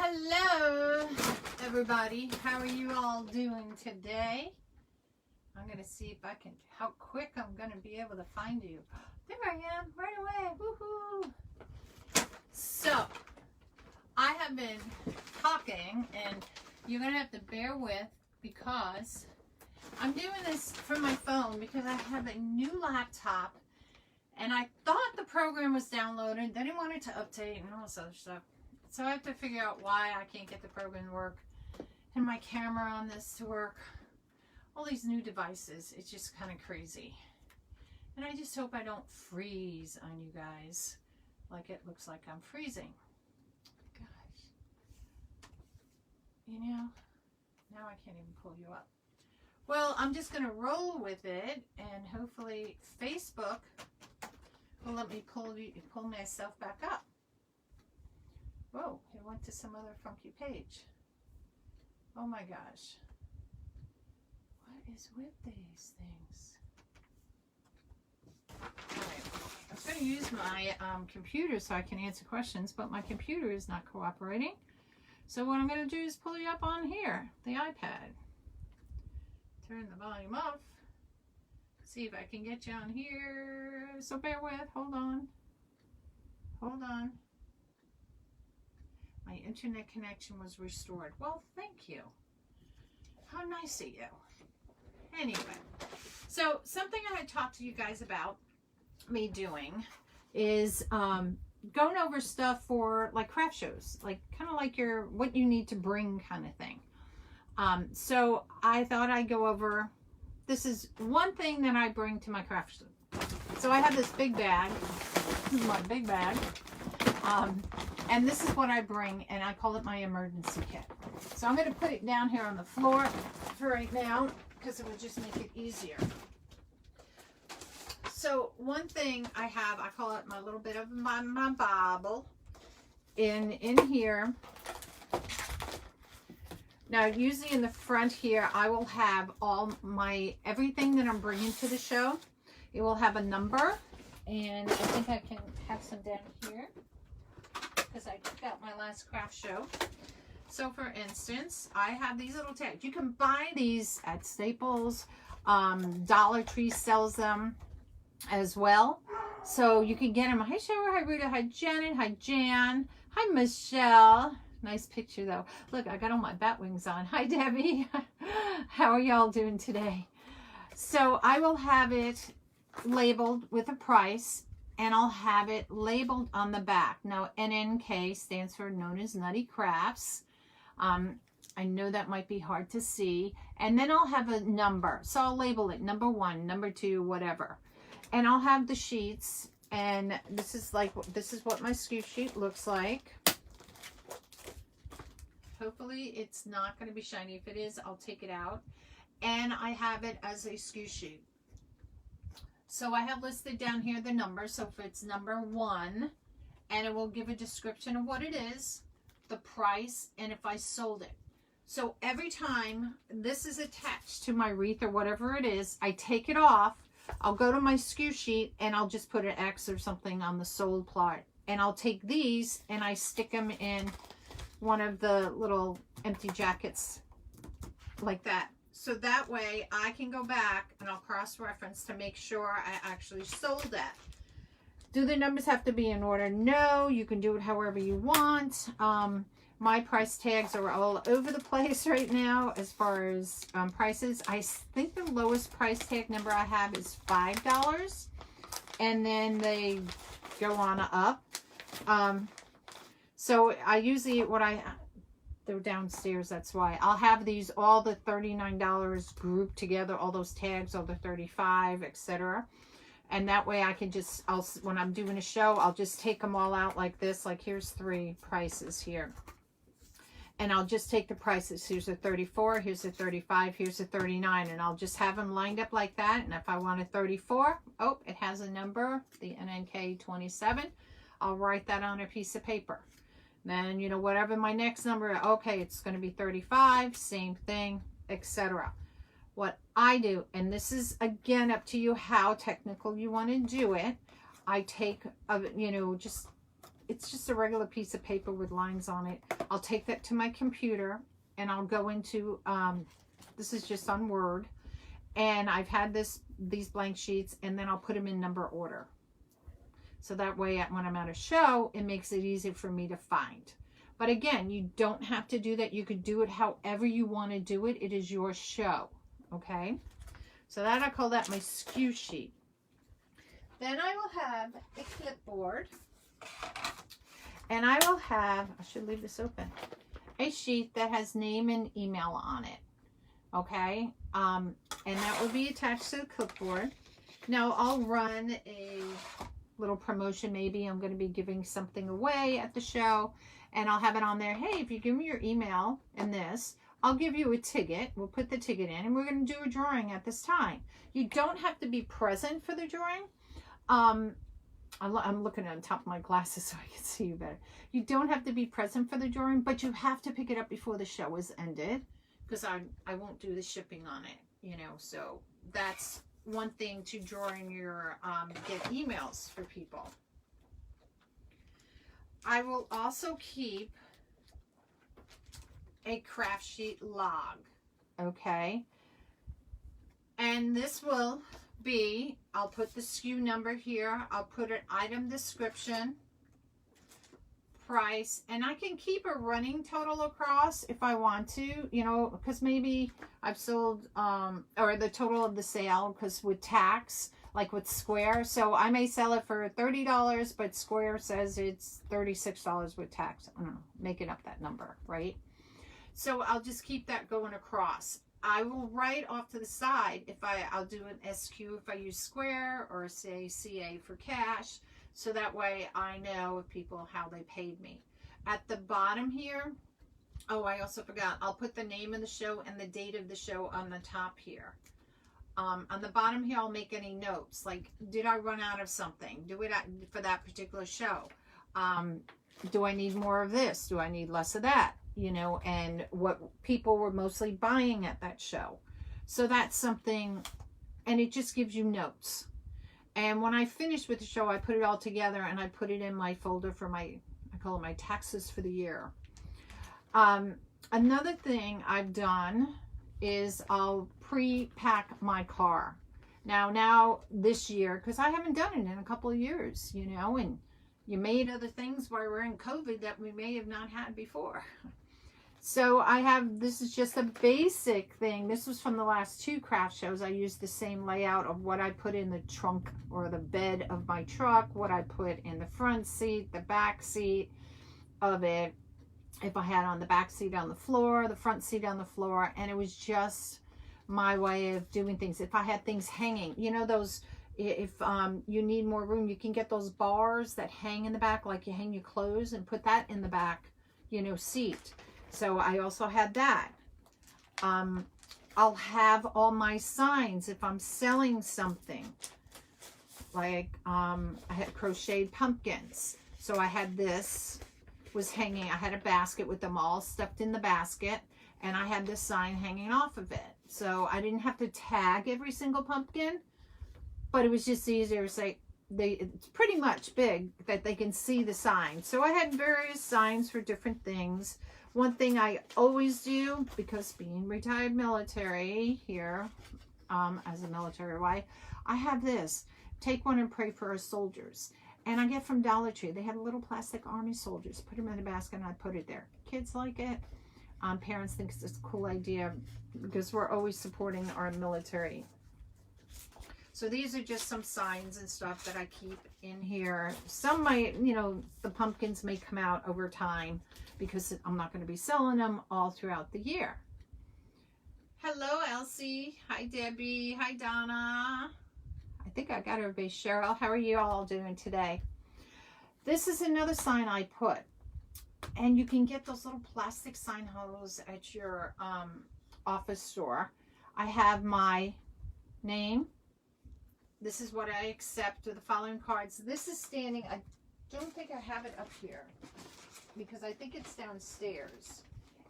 Hello, everybody. How are you all doing today? I'm going to see if I can, how quick I'm going to be able to find you. There I am, right away. Woohoo! So, I have been talking, and you're going to have to bear with because I'm doing this from my phone because I have a new laptop, and I thought the program was downloaded, then I wanted to update and all this other stuff. So I have to figure out why I can't get the program to work and my camera on this to work. All these new devices, it's just kind of crazy. And I just hope I don't freeze on you guys like it looks like I'm freezing. Gosh. You know, now I can't even pull you up. Well, I'm just going to roll with it, and hopefully Facebook will let me pull myself back up. Whoa, it went to some other funky page. Oh my gosh. What is with these things? Alright, I was going to use my computer so I can answer questions, but my computer is not cooperating. So what I'm going to do is pull you up on here, the iPad. Turn the volume off. See if I can get you on here. So bear with, hold on. Hold on. My internet connection was restored. Well, thank you. How nice of you. Anyway, so something I had talked to you guys about me doing is going over stuff for like craft shows, like kind of like your what you need to bring kind of thing. So I thought I'd go over, this is one thing that I bring to my craft show. So I have this big bag. This is my big bag. And this is what I bring, and I call it my emergency kit. So I'm going to put it down here on the floor for right now because it will just make it easier. So one thing I have, I call it my little bit of my Bible. In here. Now, usually in the front here, I will have all my, everything that I'm bringing to the show. It will have a number, and I think I can have some down here, because I took out my last craft show. So for instance, I have these little tags. You can buy these at Staples. Dollar Tree sells them as well. So you can get them. Hi Cheryl, hi Rita, hi Janet, hi Jan, hi Michelle. Nice picture though. Look, I got all my bat wings on. Hi Debbie. How are y'all doing today? So I will have it labeled with a price, and I'll have it labeled on the back. Now, NNK stands for Known as Nutty Crafts. I know that might be hard to see. And then I'll have a number. So I'll label it number 1, number 2, whatever. And I'll have the sheets. And this is what my Sku Sheet looks like. Hopefully it's not going to be shiny. If it is, I'll take it out. And I have it as a Sku Sheet. So I have listed down here the number. So if it's number 1, and it will give a description of what it is, the price, and if I sold it. So every time this is attached to my wreath or whatever it is, I take it off. I'll go to my Sku Sheet and I'll just put an X or something on the sold part. And I'll take these and I stick them in one of the little empty jackets like that. So that way I can go back and I'll cross-reference to make sure I actually sold that. Do the numbers have to be in order? No, you can do it however you want. My price tags are all over the place right now as far as prices. I think the lowest price tag number I have is $5. And then they go on up. So I usually, they're downstairs, that's why. I'll have these, all the $39 grouped together, all those tags, all the $35, etc. And that way I can just, when I'm doing a show, I'll just take them all out like this. Like here's 3 prices here. And I'll just take the prices. Here's a 34, here's a 35, here's a 39. And I'll just have them lined up like that. And if I want a 34, oh, it has a number, the NNK 27. I'll write that on a piece of paper. Then, you know, whatever my next number, okay, it's going to be 35, same thing, etc. What I do, and this is again up to you how technical you want to do it. I take, you know, it's just a regular piece of paper with lines on it. I'll take that to my computer and I'll go into, this is just on Word, and I've had these blank sheets, and then I'll put them in number order. So that way when I'm at a show, it makes it easy for me to find. But again, you don't have to do that. You could do it however you want to do it. It is your show. Okay. So that, I call that my Sku Sheet. Then I will have a clipboard. And I will have, I should leave this open, a sheet that has name and email on it. Okay. And that will be attached to the clipboard. Now I'll run a little promotion. Maybe I'm going to be giving something away at the show, and I'll have it on there. Hey, if you give me your email and this, I'll give you a ticket. We'll put the ticket in, and we're going to do a drawing at this time. You don't have to be present for the drawing. I'm looking on top of my glasses so I can see you better. You don't have to be present for the drawing, but you have to pick it up before the show is ended, because I won't do the shipping on it, you know. So that's one thing to draw in your get emails for people. I will also keep a craft sheet log, okay? And this will be, I'll put the SKU number here, I'll put an item description, price, and I can keep a running total across if I want to, you know, because maybe I've sold, or the total of the sale, because with tax, like with Square, so I may sell it for $30, but Square says it's $36 with tax. I don't know, making up that number, right? So I'll just keep that going across. I will write off to the side if I'll do an SQ if I use Square, or say CA for cash, so that way I know if people how they paid me. At the bottom here, oh, I also forgot, I'll put the name of the show and the date of the show on the top here. On the bottom here, I'll make any notes, like, did I run out of something? Do it for that particular show? Do I need more of this? Do I need less of that? You know, and what people were mostly buying at that show. So that's something, and it just gives you notes. And when I finish with the show, I put it all together and I put it in my folder for my, I call it my taxes for the year. Another thing I've done is I'll pre-pack my car. Now this year, because I haven't done it in a couple of years, you know, and you made other things while we're in COVID that we may have not had before. So I have, this is just a basic thing. This was from the last 2 craft shows. I used the same layout of what I put in the trunk or the bed of my truck, what I put in the front seat, the back seat of it. If I had on the back seat on the floor, the front seat on the floor, and it was just my way of doing things. If I had things hanging, you know, those, if you need more room, you can get those bars that hang in the back, like you hang your clothes, and put that in the back, you know, seat. So I also had that. I'll have all my signs if I'm selling something. Like I had crocheted pumpkins. So I had this was hanging. I had a basket with them all stuffed in the basket, and I had this sign hanging off of it. So I didn't have to tag every single pumpkin, but it was just easier to say, it's pretty much big that they can see the sign. So I had various signs for different things. One thing I always do, because being retired military here, as a military wife, I have this. Take one and pray for our soldiers. And I get from Dollar Tree. They had little plastic army soldiers. Put them in a basket and I put it there. Kids like it. Parents think it's a cool idea because we're always supporting our military. So these are just some signs and stuff that I keep in here. Some might, you know, the pumpkins may come out over time because I'm not going to be selling them all throughout the year. Hello, Elsie. Hi, Debbie. Hi, Donna. I think I got everybody. Cheryl, how are you all doing today? This is another sign I put. And you can get those little plastic sign hose at your office store. I have my name. This is what I accept with the following cards. This is standing. I don't think I have it up here because I think it's downstairs.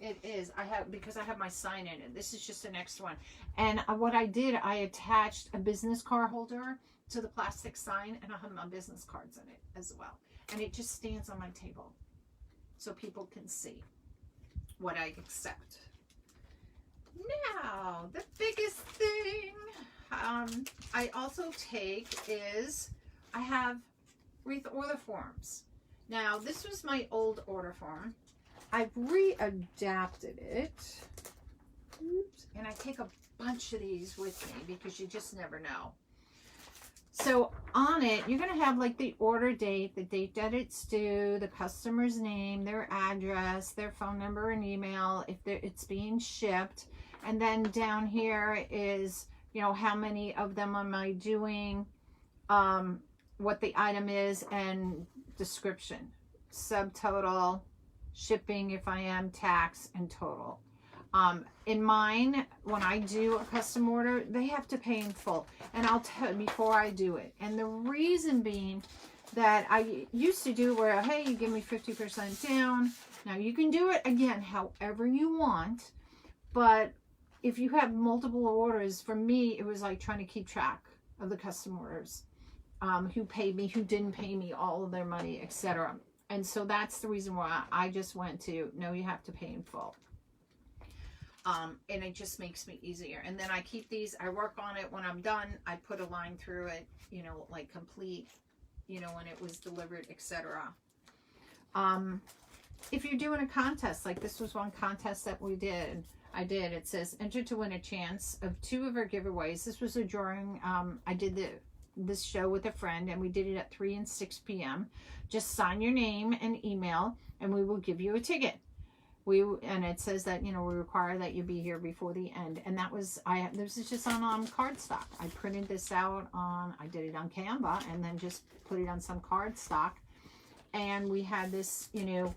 It is. I have, because I have my sign in it. This is just the next one. And what I did, I attached a business card holder to the plastic sign, and I have my business cards in it as well. And it just stands on my table so people can see. what I accept. Now, the biggest thing I also take is I have wreath order forms. Now, this was my old order form. I've readapted it. Oops. And I take a bunch of these with me because you just never know. So on it, you're going to have like the order date, the date that it's due, the customer's name, their address, their phone number and email, if it's being shipped. And then down here is, you know, how many of them am I doing, what the item is, and description. Subtotal, shipping if I am, tax, and total. In mine, when I do a custom order, they have to pay in full. And I'll tell you before I do it. And the reason being that I used to do where, hey, you give me 50% down. Now you can do it again however you want. But if you have multiple orders, for me, it was like trying to keep track of the custom orders. Who paid me, who didn't pay me, all of their money, etc. And so that's the reason why I just went to, no, you have to pay in full. And it just makes me easier. And then I keep these, I work on it when I'm done. I put a line through it, you know, like complete, you know, when it was delivered, etc. If you're doing a contest, like this was one contest that I did, it says enter to win a chance of 2 of our giveaways. This was a drawing. I did this show with a friend, and we did it at 3 and 6 p.m. Just sign your name and email, and we will give you a ticket. And it says that, you know, we require that you be here before the end. And that was, this is just on cardstock. I printed this out I did it on Canva and then just put it on some cardstock. And we had this, you know,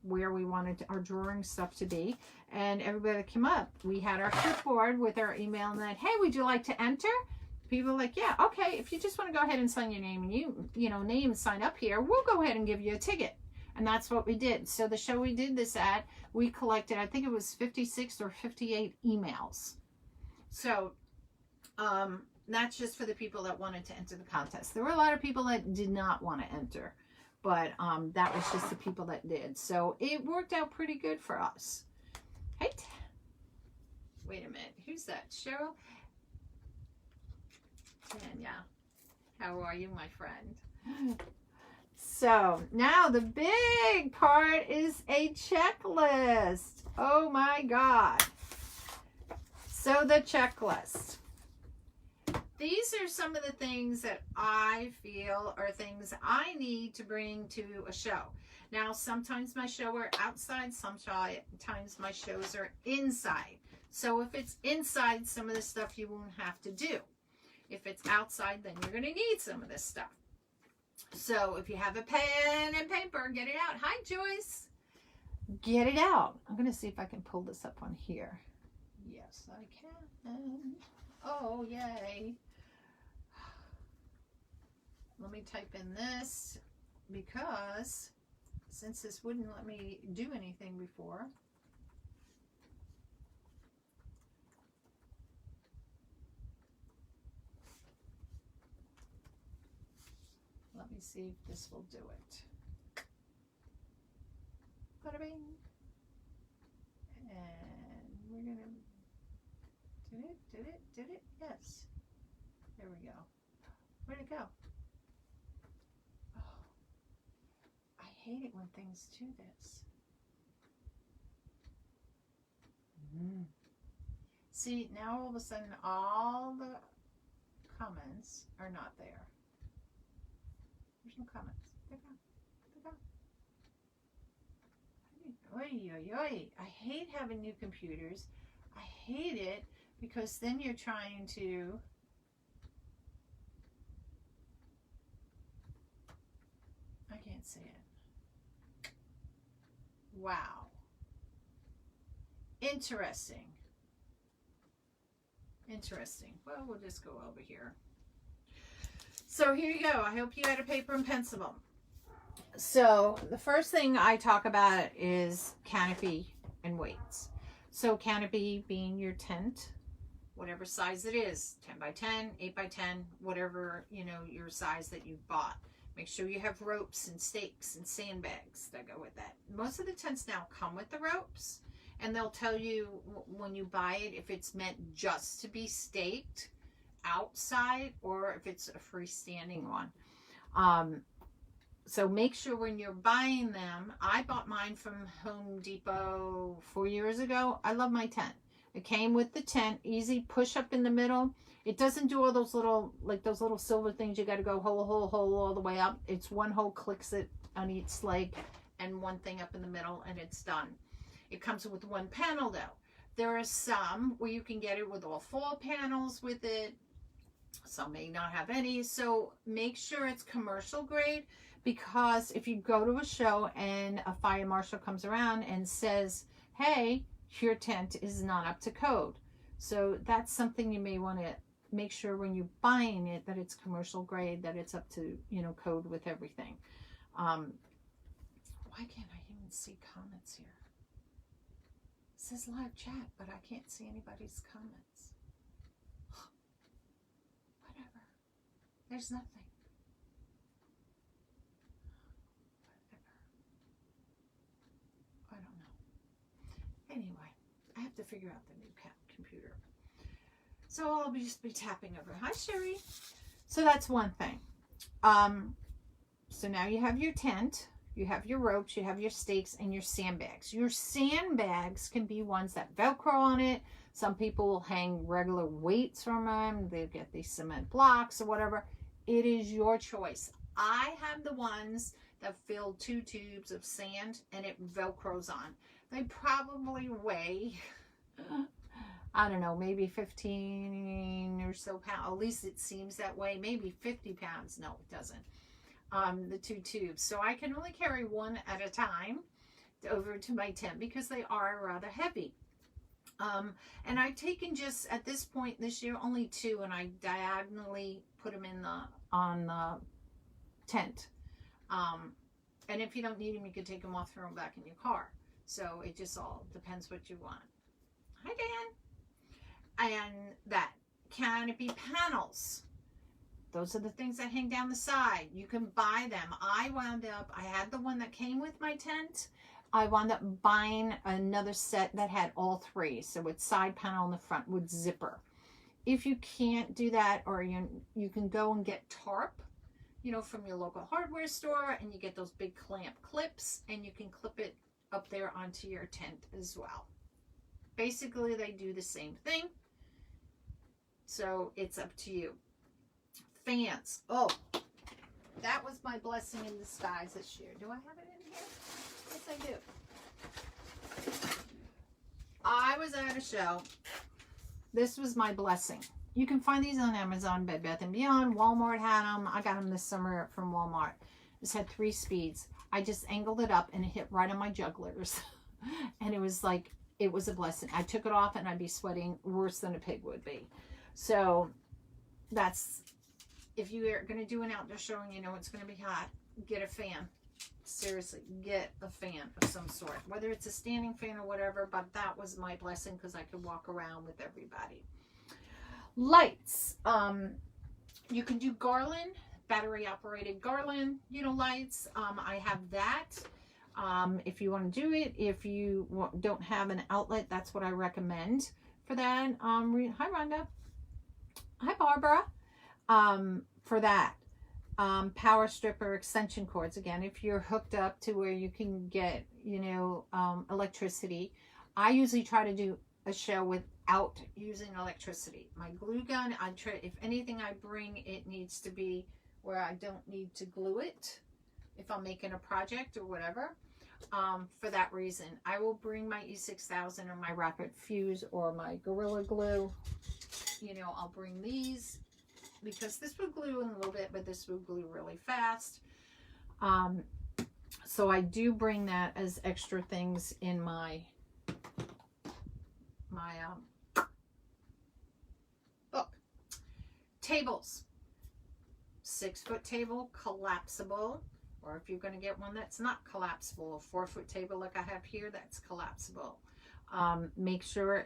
where we wanted our drawing stuff to be. And everybody that came up, we had our clipboard with our email and then, hey, would you like to enter? People were like, yeah, okay. If you just want to go ahead and sign your name and you know, name and sign up here, we'll go ahead and give you a ticket. And that's what we did. So the show we did this at, we collected, I think it was 56 or 58 emails. So that's just for the people that wanted to enter the contest. There were a lot of people that did not want to enter, but that was just the people that did. So it worked out pretty good for us. Right? Wait a minute. Who's that? Cheryl? Tanya. How are you, my friend? So now the big part is a checklist. Oh my God. So the checklist. These are some of the things that I feel are things I need to bring to a show. Now, sometimes my shows are outside, sometimes my shows are inside. So if it's inside, some of the stuff you won't have to do. If it's outside, then you're going to need some of this stuff. So if you have a pen and paper, get it out. Hi, Joyce. Get it out. I'm going to see if I can pull this up on here. Yes, I can. Oh, yay. Let me type in this because since this wouldn't let me do anything before. Let me see if this will do it. Bada bing. And we're going to, did it? Yes. There we go. Where'd it go? Oh, I hate it when things do this. See, now all of a sudden all the comments are not there. There's no comments. They're gone. Oy, oy, oy. I hate having new computers. I hate it because then you're trying to I can't see it. Wow. Interesting. Well, we'll just go over here. So here you go. I hope you had a paper and pencil. So the first thing I talk about is canopy and weights. So canopy being your tent, whatever size it is, 10 by 10, 8 by 10, whatever, you know, your size that you've bought. Make sure you have ropes and stakes and sandbags that go with that. Most of the tents now come with the ropes. and they'll tell you when you buy it if it's meant just to be staked outside or if it's a freestanding one. So make sure when you're buying them, I bought mine from Home Depot 4 years ago. I love my tent. It came with the tent, easy push up in the middle. It doesn't do all those little, like those little silver things. You got to go hole all the way up. It's one hole, clicks it on each leg and one thing up in the middle and it's done. It comes with one panel though. There are some where you can get it with all 4 panels with it. Some may not have any. So make sure it's commercial grade, because if you go to a show and a fire marshal comes around and says, hey, your tent is not up to code. So that's something you may want to make sure when you're buying it, that it's commercial grade, that it's up to, you know, code with everything. Why can't I even see comments here? It says live chat, but I can't see anybody's comments. Whatever. There's nothing. Anyway, I have to figure out the new computer. So I'll just be tapping over. Hi, Sherry. So that's one thing. So now you have your tent, you have your ropes, you have your stakes, and your sandbags. Your sandbags can be ones that Velcro on it. Some people will hang regular weights from them. They'll get these cement blocks or whatever. It is your choice. I have the ones that fill 2 tubes of sand and it Velcros on. They probably weigh, I don't know, maybe 15 or so pounds. At least it seems that way. Maybe 50 pounds. No, it doesn't. The 2 tubes. So I can only carry one at a time over to my tent because they are rather heavy. And I've taken just, at this point this year, only 2, and I diagonally put them in on the tent. And if you don't need them, you can take them off, throw them back in your car. So it just all depends what you want. Hi, Dan. And that Canopy Panels. Those are the things that hang down the side. You can buy them. I had the one that came with my tent. I wound up buying another set that had all 3. So with side panel in the front with zipper. If you can't do that, or you can go and get tarp, you know, from your local hardware store, and you get those big clamp clips, and you can clip it up there onto your tent as well. Basically, they do the same thing. So it's up to you. Fans. Oh, that was my blessing in disguise this year. Do I have it in here? Yes, I do. I was at a show. This was my blessing. You can find these on Amazon, Bed Bath & Beyond. Walmart had them. I got them this summer from Walmart. This had 3 speeds. I just angled it up and it hit right on my jugglers. And it was like, it was a blessing. I took it off and I'd be sweating worse than a pig would be. So that's, if you are going to do an outdoor show and you know it's going to be hot, get a fan. Seriously, get a fan of some sort. Whether it's a standing fan or whatever, but that was my blessing because I could walk around with everybody. Lights. You can do garland. Battery operated garland, you know, lights. I have that. If you want to do it, if you don't have an outlet, that's what I recommend for that. Hi, Rhonda. Hi, Barbara. For that, power stripper extension cords. Again, if you're hooked up to where you can get, you know, electricity. I usually try to do a show without using electricity. My glue gun, if anything I bring, it needs to be where I don't need to glue it if I'm making a project or whatever. For that reason, I will bring my E6000 or my Rapid Fuse or my Gorilla Glue. You know, I'll bring these because this will glue in a little bit, but this will glue really fast. So I do bring that as extra things in my book. Tables. 6-foot table, collapsible, or if you're going to get one that's not collapsible, a 4-foot table like I have here, that's collapsible. Make sure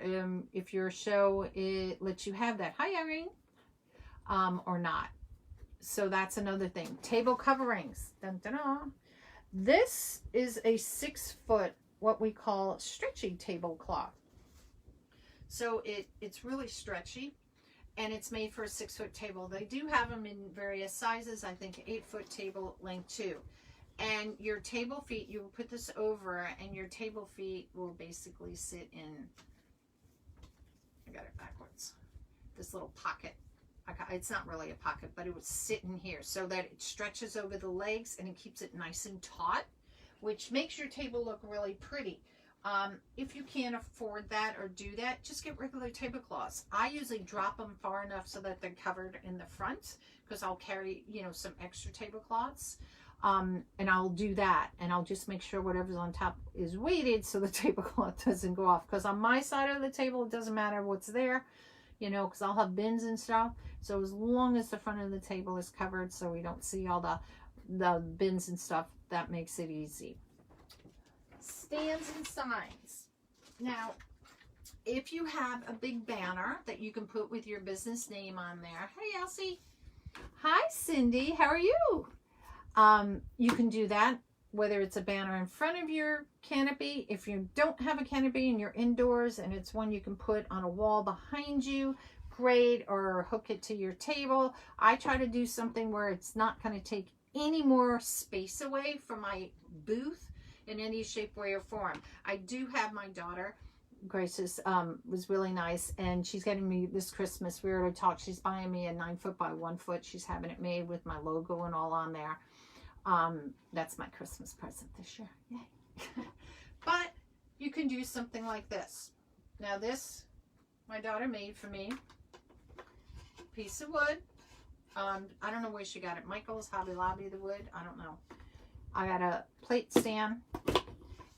if your show it lets you have that. Hi, Irene. Or not. So that's another thing. Table coverings. Dun, dun, dun. This is a 6-foot what we call stretchy tablecloth. So it's really stretchy, and it's made for a 6-foot table. They do have them in various sizes. I think 8-foot table length too. And your table feet, you will put this over, and your table feet will basically sit in, I got it backwards, this little pocket. It's not really a pocket, but it would sit in here so that it stretches over the legs and it keeps it nice and taut, which makes your table look really pretty. If you can't afford that or do that, just get regular tablecloths. I usually drop them far enough so that they're covered in the front, because I'll carry, you know, some extra tablecloths. And I'll do that, and I'll just make sure whatever's on top is weighted so the tablecloth doesn't go off. Because on my side of the table, it doesn't matter what's there, you know, because I'll have bins and stuff. So as long as the front of the table is covered so we don't see all the bins and stuff, that makes it easy. Stands and signs. Now, if you have a big banner that you can put with your business name on there. Hey, Elsie. Hi, Cindy. How are you? You can do that, whether it's a banner in front of your canopy. If you don't have a canopy and you're indoors and it's one you can put on a wall behind you, great, or hook it to your table. I try to do something where it's not going to take any more space away from my booth in any shape, way, or form. I do have my daughter, Grace's, was really nice, and she's getting me this Christmas, we were to talk, she's buying me a 9-foot by 1 foot. She's having it made with my logo and all on there. That's my Christmas present this year. Yay. But you can do something like this. Now this, my daughter made for me. Piece of wood. I don't know where she got it. Michael's, Hobby Lobby, the wood. I don't know. I got a plate stand.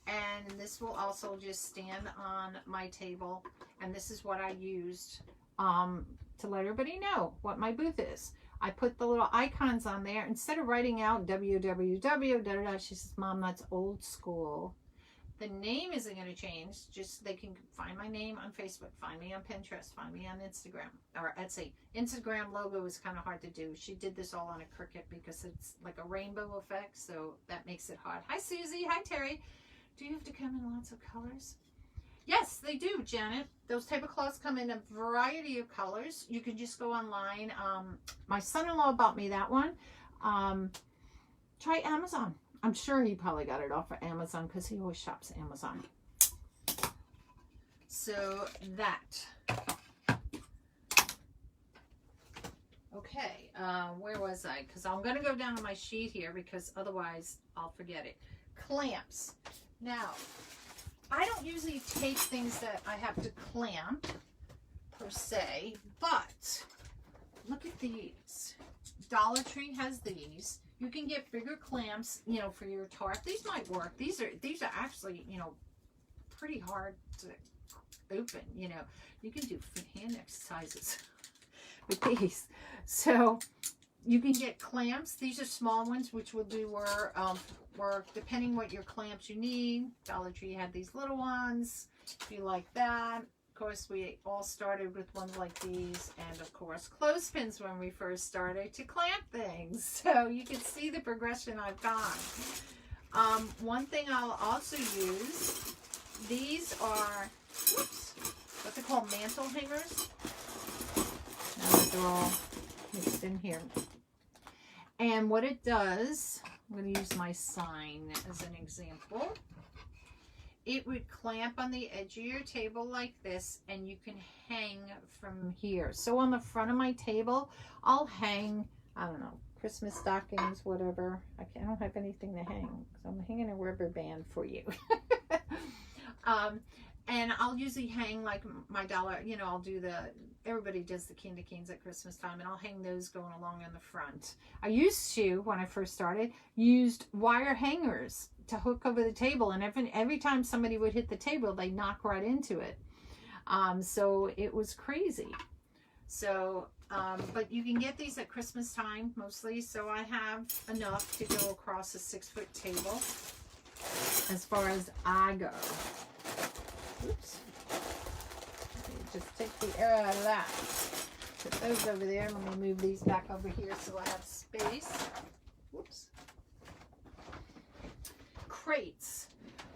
And this will also just stand on my table. And this is what I used to let everybody know what my booth is. I put the little icons on there. Instead of writing out www, she says, Mom, that's old school. The name isn't going to change. Just they can find my name on Facebook, find me on Pinterest, find me on Instagram or Etsy. Instagram logo is kind of hard to do. She did this all on a Cricut because it's like a rainbow effect, so that makes it hard. Hi, Susie. Hi, Terry. Do you have to come in lots of colors? Yes, they do, Janet. Those tablecloths come in a variety of colors. You can just go online. My son-in-law bought me that one. Try Amazon. I'm sure he probably got it off of Amazon because he always shops Amazon. So that. Okay, where was I? Because I'm going to go down to my sheet here because otherwise I'll forget it. Clamps. Now, I don't usually take things that I have to clamp per se, but look at these. Dollar Tree has these. You can get bigger clamps, you know, for your tart. These might work. These are actually, you know, pretty hard to open, you know. You can do hand exercises with these. So you can get clamps. These are small ones, which will do work depending what your clamps you need. Dollar Tree had these little ones. If you like that. Of course, we all started with ones like these, and of course, clothespins when we first started to clamp things. So you can see the progression I've gone. One thing I'll also use, these are, what they call mantle hangers. Now that they're all mixed in here. And what it does, I'm going to use my sign as an example. It would clamp on the edge of your table like this, and you can hang from here. So on the front of my table, I'll hang, I don't know, Christmas stockings, whatever. I don't have anything to hang, so I'm hanging a rubber band for you. And I'll usually hang like my dollar, you know, I'll do everybody does the candy canes at Christmas time, and I'll hang those going along in the front. I used to, when I first started, used wire hangers to hook over the table, and every time somebody would hit the table, they knock right into it. So it was crazy. So, but you can get these at Christmas time mostly. So I have enough to go across a 6-foot table as far as I go. Oops. Just take the air out of that. Put those over there. Let me move these back over here so I have space. Whoops. Crates.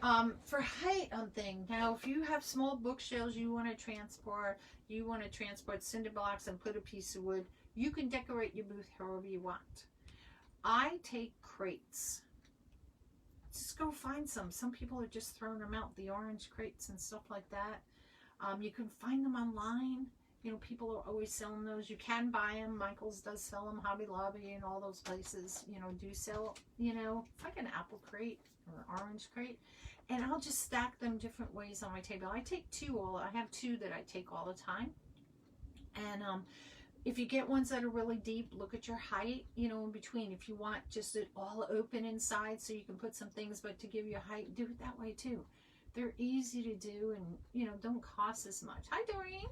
For height on things, now if you have small bookshelves you want to transport cinder blocks and put a piece of wood, you can decorate your booth however you want. I take crates. Just go find some. Some people are just throwing them out, the orange crates and stuff like that. You can find them online. You know, people are always selling those. You can buy them. Michael's does sell them. Hobby Lobby and all those places, you know, do sell, you know, like an apple crate or an orange crate. And I'll just stack them different ways on my table. I take I have two that I take all the time. And if you get ones that are really deep, look at your height, you know, in between. If you want just it all open inside so you can put some things, but to give you height, do it that way too. They're easy to do and, you know, don't cost as much. Hi, Doreen.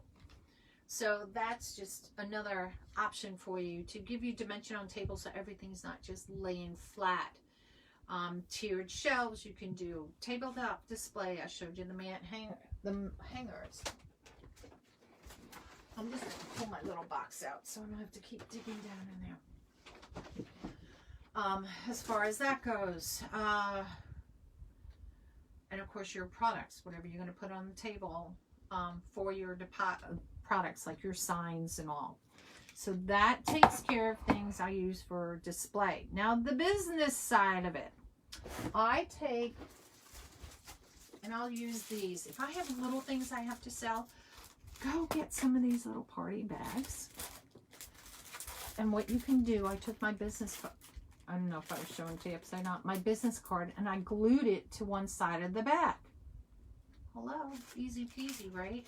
So that's just another option for you to give you dimension on tables so everything's not just laying flat. Tiered shelves, you can do tabletop display. I showed you the hangers. I'm just going to pull my little box out so I don't have to keep digging down in there. As far as that goes, and of course your products, whatever you're going to put on the table for your products like your signs and all. So that takes care of things I use for display. Now the business side of it, I take, and I'll use these. If I have little things I have to sell, go get some of these little party bags. And what you can do, I took my business, I don't know if I was showing to you upside down, my business card, and I glued it to one side of the bag. Hello, easy peasy, right?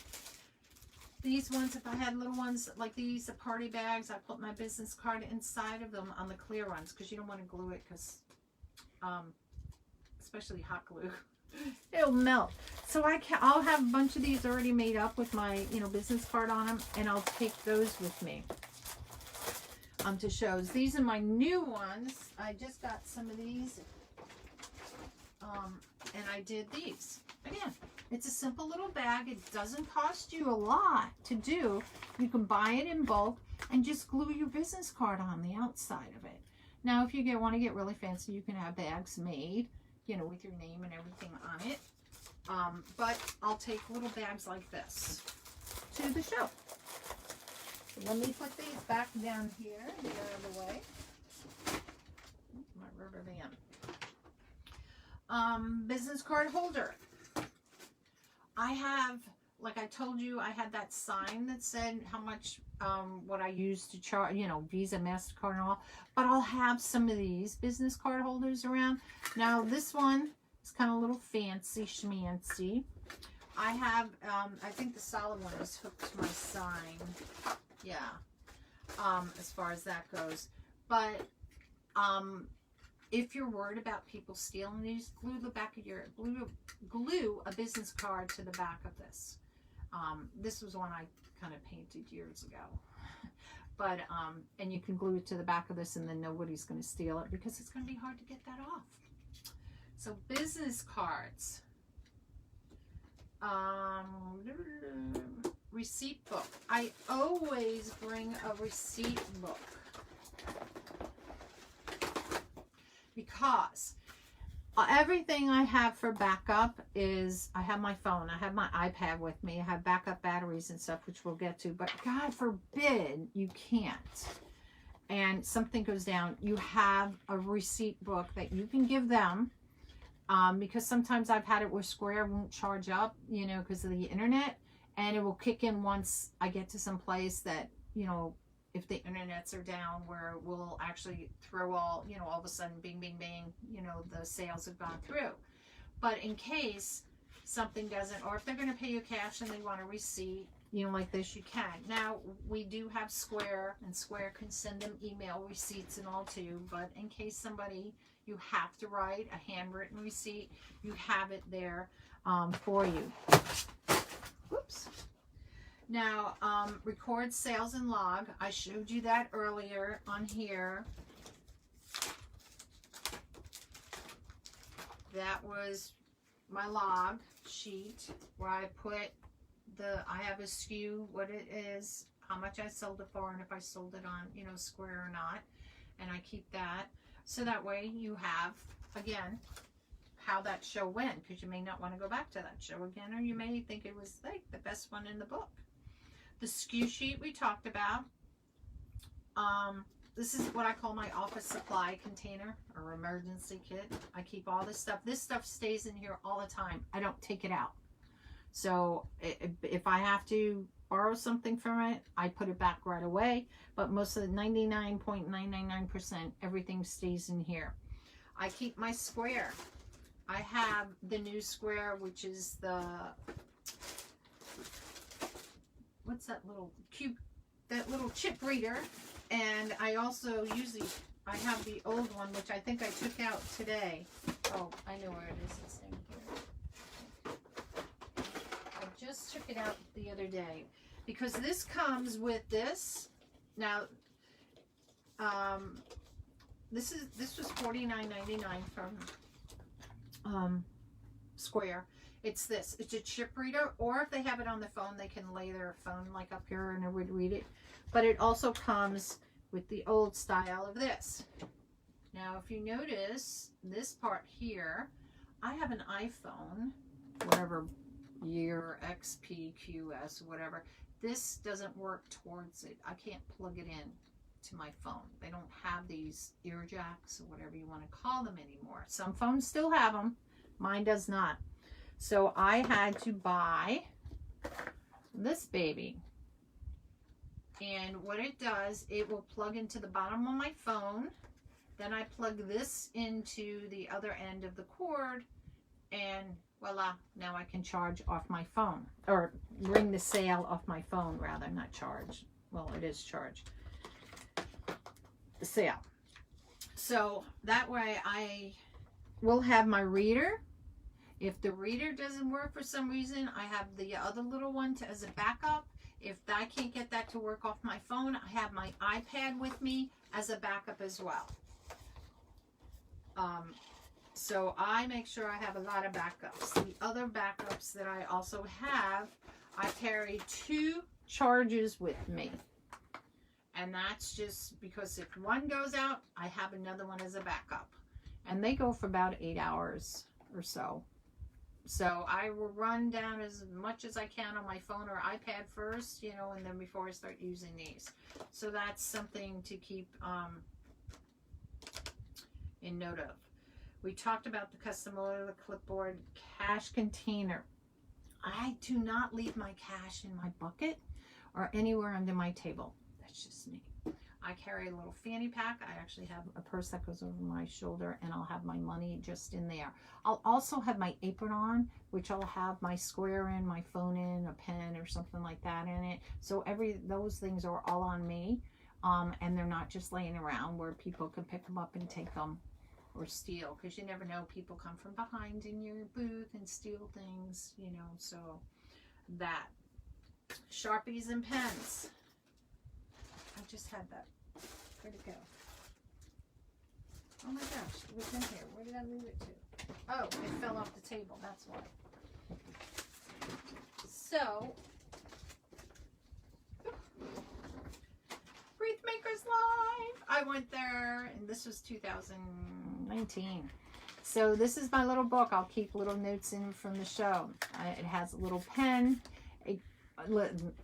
These ones, if I had little ones like these, the party bags, I put my business card inside of them on the clear ones because you don't want to glue it because, especially hot glue, it'll melt. So I'll have a bunch of these already made up with my, you know, business card on them, and I'll take those with me to shows. These are my new ones. I just got some of these, and I did these again. It's a simple little bag. It doesn't cost you a lot to do. You can buy it in bulk and just glue your business card on the outside of it. Now, if you want to get really fancy, you can have bags made, you know, with your name and everything on it. But I'll take little bags like this to the show. So let me put these back down here, get out of the way. My rubber band. Business card holder. I have, like I told you, I had that sign that said how much, what I use to charge, you know, Visa, MasterCard and all. But I'll have some of these business card holders around. Now, this one is kind of a little fancy schmancy. I have, I think the solid one is hooked to my sign. Yeah, as far as that goes. But, if you're worried about people stealing these, glue the back of your, glue a business card to the back of this. This was one I kind of painted years ago. But, and you can glue it to the back of this and then nobody's going to steal it because it's going to be hard to get that off. So business cards. Receipt book. I always bring a receipt book. Because everything I have for backup is, I have my phone, I have my iPad with me, I have backup batteries and stuff, which we'll get to, but God forbid you can't. And something goes down, you have a receipt book that you can give them, because sometimes I've had it where Square won't charge up, you know, because of the internet, and it will kick in once I get to some place that, you know, if the internets are down, where we'll actually throw all, you know, all of a sudden, bing, bing, bing, you know, the sales have gone through. But in case something doesn't, or if they're going to pay you cash and they want a receipt, you know, like this, you can. Now, we do have Square, and Square can send them email receipts and all too, but in case somebody, you have to write a handwritten receipt, you have it there for you. Whoops. Now, record sales and log. I showed you that earlier on here. That was my log sheet where I put I have a SKU, what it is, how much I sold it for, and if I sold it on, you know, Square or not. And I keep that. So that way you have, again, how that show went, because you may not want to go back to that show again, or you may think it was like the best one in the book. The Sku Sheet we talked about. This is what I call my office supply container or emergency kit. I keep all this stuff. This stuff stays in here all the time. I don't take it out. So if I have to borrow something from it, I put it back right away. But most of the 99.999%, everything stays in here. I keep my square. I have the new square, which is the, what's that little cube, that little chip reader. And I also I have the old one, which I think I took out today. Oh, I know where it is. It's in here. I just took it out the other day because this comes with this. Now, this was $49.99 from Square. It's this. It's a chip reader, or if they have it on the phone, they can lay their phone like up here and it would read it. But it also comes with the old style of this. Now, if you notice this part here, I have an iPhone, whatever year, XP, QS, whatever. This doesn't work towards it. I can't plug it in to my phone. They don't have these ear jacks or whatever you want to call them anymore. Some phones still have them. Mine does not. So I had to buy this baby. And what it does, it will plug into the bottom of my phone. Then I plug this into the other end of the cord, and voila, now I can charge off my phone, or ring the sail off my phone rather, not charge. Well, it is charge. The sail. So that way I will have my reader. If the reader doesn't work for some reason, I have the other little one as a backup. If I can't get that to work off my phone, I have my iPad with me as a backup as well. So I make sure I have a lot of backups. The other backups that I also have, I carry 2 chargers with me. And that's just because if one goes out, I have another one as a backup. And they go for about 8 hours or so. So I will run down as much as I can on my phone or iPad first, you know, and then before I start using these. So that's something to keep in note of. We talked about the custom order, the clipboard, cash container. I do not leave my cash in my bucket or anywhere under my table. That's just me. I carry a little fanny pack. I actually have a purse that goes over my shoulder, and I'll have my money just in there. I'll also have my apron on, which I'll have my square in, my phone in, a pen or something like that in it. So those things are all on me, and they're not just laying around where people can pick them up and take them or steal, because you never know, people come from behind in your booth and steal things, you know. So that. Sharpies and pens. I just had that. Where'd it go? Oh my gosh, it was in here. Where did I move it to? Oh, it fell off the table. That's why. So, Wreath Makers Live. I went there, and this was 2019. So this is my little book. I'll keep little notes in from the show. It has a little pen.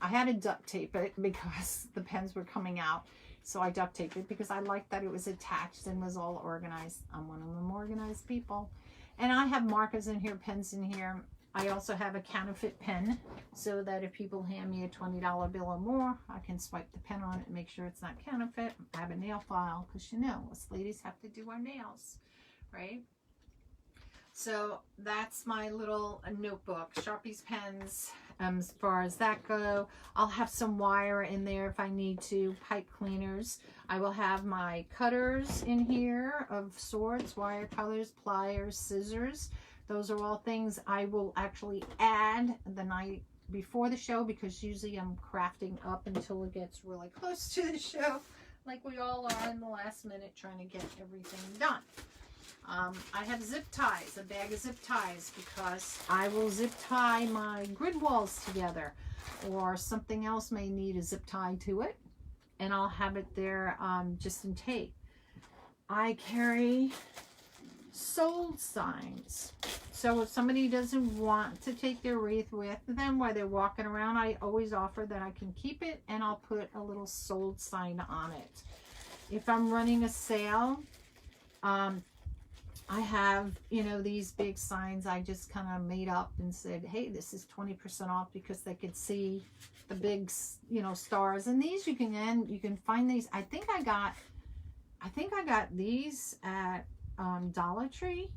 I had to duct tape it because the pens were coming out. So I duct taped it because I liked that it was attached and was all organized. I'm one of them organized people. And I have markers in here, pens in here. I also have a counterfeit pen so that if people hand me a $20 bill or more, I can swipe the pen on it and make sure it's not counterfeit. I have a nail file because, you know, us ladies have to do our nails, right? So that's my little notebook. Sharpies, pens, as far as that go. I'll have some wire in there if I need to. Pipe cleaners. I will have my cutters in here of sorts, wire cutters, pliers, scissors. Those are all things I will actually add the night before the show, because usually I'm crafting up until it gets really close to the show, like we all are in the last minute trying to get everything done. I have zip ties, a bag of zip ties, because I will zip tie my grid walls together, or something else may need a zip tie to it, and I'll have it there just in tape. I carry sold signs. So if somebody doesn't want to take their wreath with them while they're walking around, I always offer that I can keep it and I'll put a little sold sign on it. If I'm running a sale, I have, you know, these big signs I just kind of made up and said, hey, this is 20% off, because they could see the big, you know, stars. And these you can find these. I think I got these at Dollar Tree,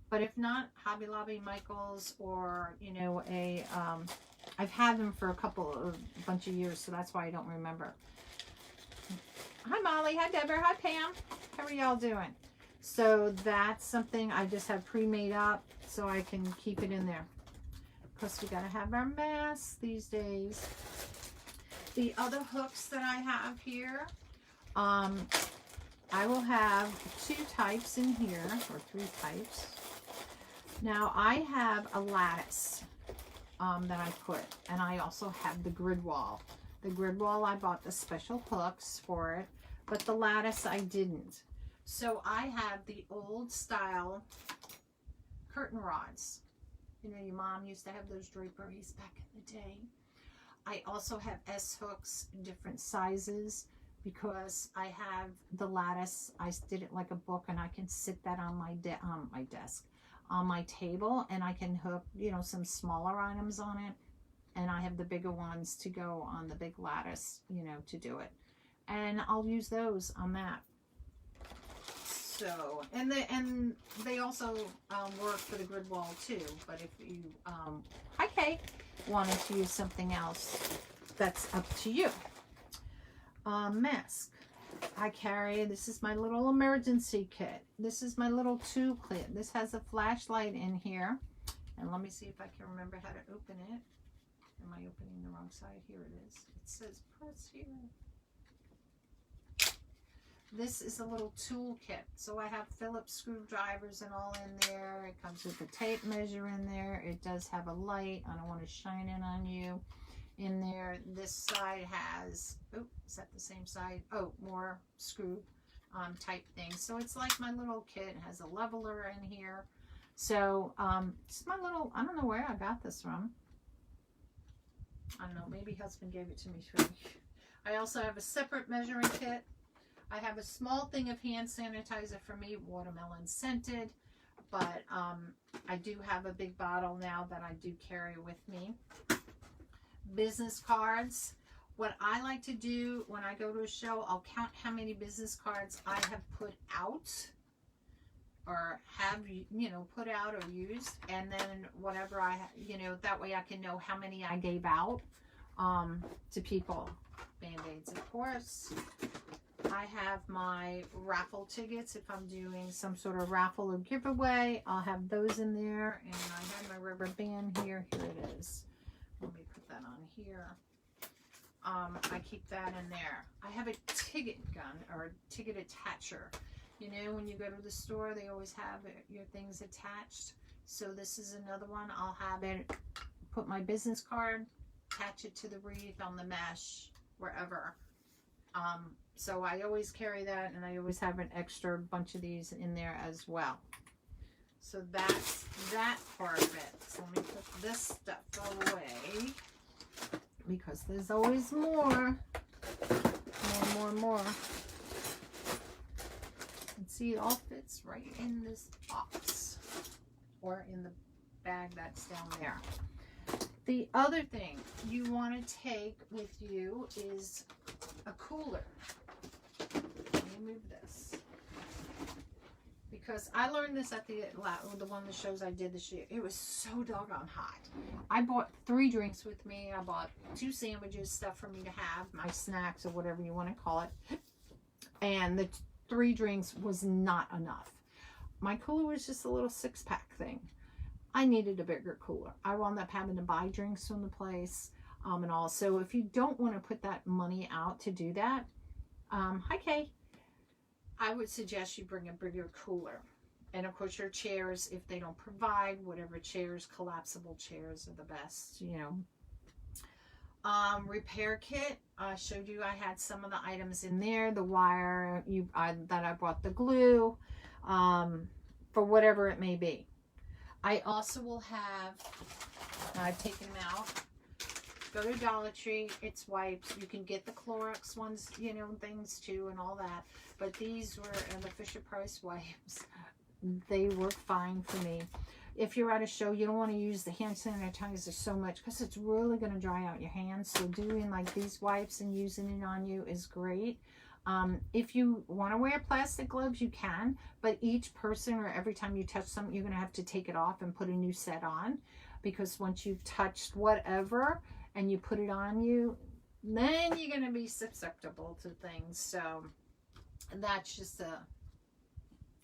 but if not, Hobby Lobby, Michael's, or, you know, I've had them for a bunch of years, so that's why I don't remember. Hi Molly, hi Deborah, hi Pam, how are y'all doing? So that's something I just have pre-made up so I can keep it in there. Plus we gotta have our masks these days. The other hooks that I have here, I will have 2 types in here, or 3 types. Now I have a lattice that I put, and I also have the grid wall. The grid wall, I bought the special hooks for it, but the lattice I didn't. So I have the old style curtain rods. You know, your mom used to have those draperies back in the day. I also have S hooks in different sizes because I have the lattice. I did it like a book, and I can sit that on my desk, on my table, and I can hook, you know, some smaller items on it. And I have the bigger ones to go on the big lattice, you know, to do it. And I'll use those on that. So, and they also work for the grid wall too. But if you, hi Kay, wanted to use something else, that's up to you. Mask. I carry, this is my little emergency kit. This is my little tube kit. This has a flashlight in here. And let me see if I can remember how to open it. Am I opening the wrong side? Here it is. It says press here. This is a little tool kit. So I have Phillips screwdrivers and all in there. It comes with a tape measure in there. It does have a light. I don't want to shine it on you. In there, this side has, oh, is that the same side? Oh, more screw type things. So it's like my little kit. It has a leveler in here. So it's my little, I don't know where I got this from. I don't know, maybe husband gave it to me free. I also have a separate measuring kit. I have a small thing of hand sanitizer for me, watermelon scented, but I do have a big bottle now that I do carry with me. Business cards. What I like to do when I go to a show, I'll count how many business cards I have put out, or have, you know, put out or used, and then whatever I, you know, that way I can know how many I gave out to people. Band-Aids, of course. I have my raffle tickets. If I'm doing some sort of raffle or giveaway, I'll have those in there. And I have my rubber band here. Here it is. Let me put that on here. I keep that in there. I have a ticket gun, or a ticket attacher. You know, when you go to the store, they always have your things attached. So this is another one. I'll have it, put my business card, attach it to the wreath on the mesh, wherever. So I always carry that, and I always have an extra bunch of these in there as well. So that's that part of it. So let me put this stuff away, because there's always more. More. And see, it all fits right in this box, or in the bag that's down there. The other thing you want to take with you is a cooler. Let me move this, because I learned this at the one of the shows I did this year. It was so doggone hot. I bought 3 drinks with me. I bought 2 sandwiches, stuff for me to have, my snacks or whatever you want to call it. And the 3 drinks was not enough. My cooler was just a little 6-pack thing. I needed a bigger cooler. I wound up having to buy drinks from the place and all. So if you don't want to put that money out to do that, hi Kay, I would suggest you bring a bigger cooler. And of course your chairs, if they don't provide, whatever chairs, collapsible chairs are the best, you know. Repair kit. I showed you I had some of the items in there. The wire that I brought, the glue, for whatever it may be. I also will have, I've taken them out. Go to Dollar Tree, it's wipes. You can get the Clorox ones, you know, things too and all that. But these were the Fisher-Price wipes. They work fine for me. If you're at a show, you don't want to use the hand sanitizer so much because it's really going to dry out your hands. So doing like these wipes and using it on you is great. If you want to wear plastic gloves, you can. But each person or every time you touch something, you're going to have to take it off and put a new set on. Because once you've touched whatever and you put it on you, then you're going to be susceptible to things. So that's just a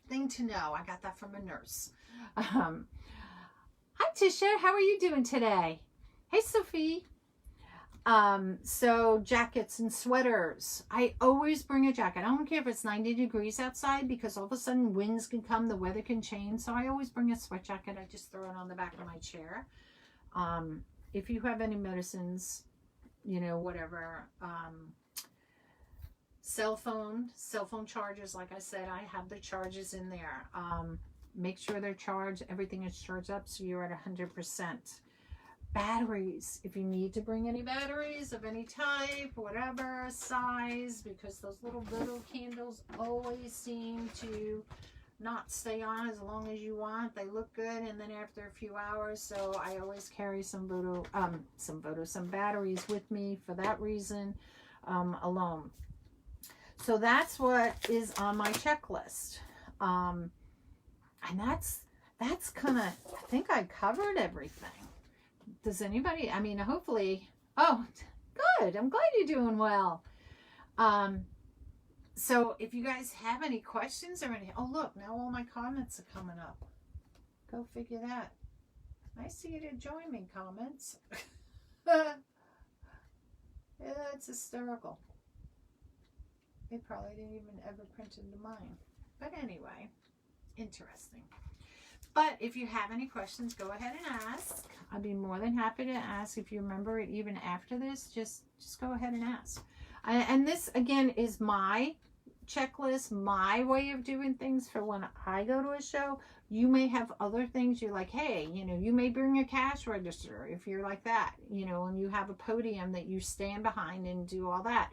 thing to know. I got that from a nurse. Hi Tisha, how are you doing today? Hey Sophie. So jackets and sweaters. I always bring a jacket. I don't care if it's 90 degrees outside because all of a sudden winds can come, the weather can change. So I always bring a sweat jacket. I just throw it on the back of my chair. If you have any medicines, you know, whatever, cell phone chargers, like I said, I have the charges in there. Make sure they're charged. Everything is charged up so you're at 100%. Batteries, if you need to bring any batteries of any type, whatever size, because those little candles always seem to not stay on as long as you want. They look good and then after a few hours, so I always carry some batteries with me for that reason alone. So that's what is on my checklist. And that's kind of, I think I covered everything. Does anybody, I mean, hopefully, oh, good. I'm glad you're doing well. So if you guys have any questions or anything, oh, look, now all my comments are coming up. Go figure that. I see you to join me, comments. Yeah, it's hysterical. They probably didn't even ever print into mine. But anyway, interesting. But if you have any questions, go ahead and ask. I'd be more than happy to ask. If you remember it even after this, just go ahead and ask. And this, again, is my checklist, my way of doing things for when I go to a show. You may have other things you're like, hey, you know, you may bring a cash register if you're like that, you know, and you have a podium that you stand behind and do all that.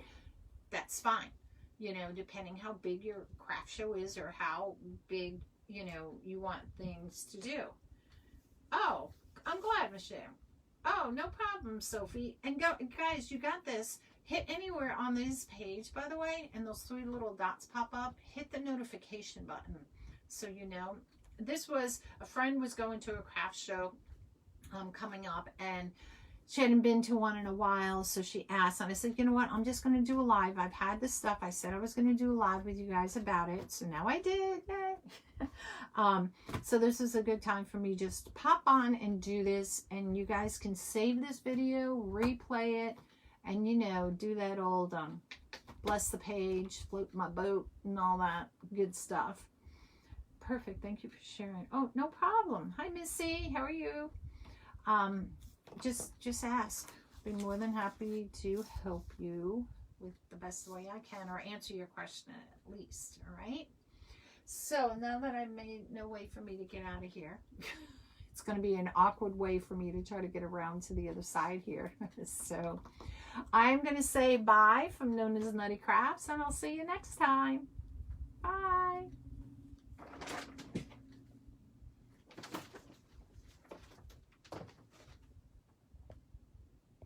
That's fine. You know, depending how big your craft show is or how big, you know, you want things to do. Oh, I'm glad, Michelle. Oh, no problem, Sophie. And go, guys, you got this. Hit anywhere on this page, by the way, and those 3 little dots pop up. Hit the notification button so you know. This was, a friend was going to a craft show coming up, and she hadn't been to one in a while, so she asked, and I said, you know what, I'm just going to do a live. I've had this stuff. I said I was going to do a live with you guys about it, so now I did. So this is a good time for me just to pop on and do this, and you guys can save this video, replay it, and, you know, do that old bless the page, float my boat, and all that good stuff. Perfect. Thank you for sharing. Oh, no problem. Hi, Missy. How are you? Just ask. I'll be more than happy to help you with the best way I can, or answer your question at least. All right. So now that I've made no way for me to get out of here, it's going to be an awkward way for me to try to get around to the other side here. So I'm going to say bye from Nonnas Nutty Crafts, and I'll see you next time. Bye.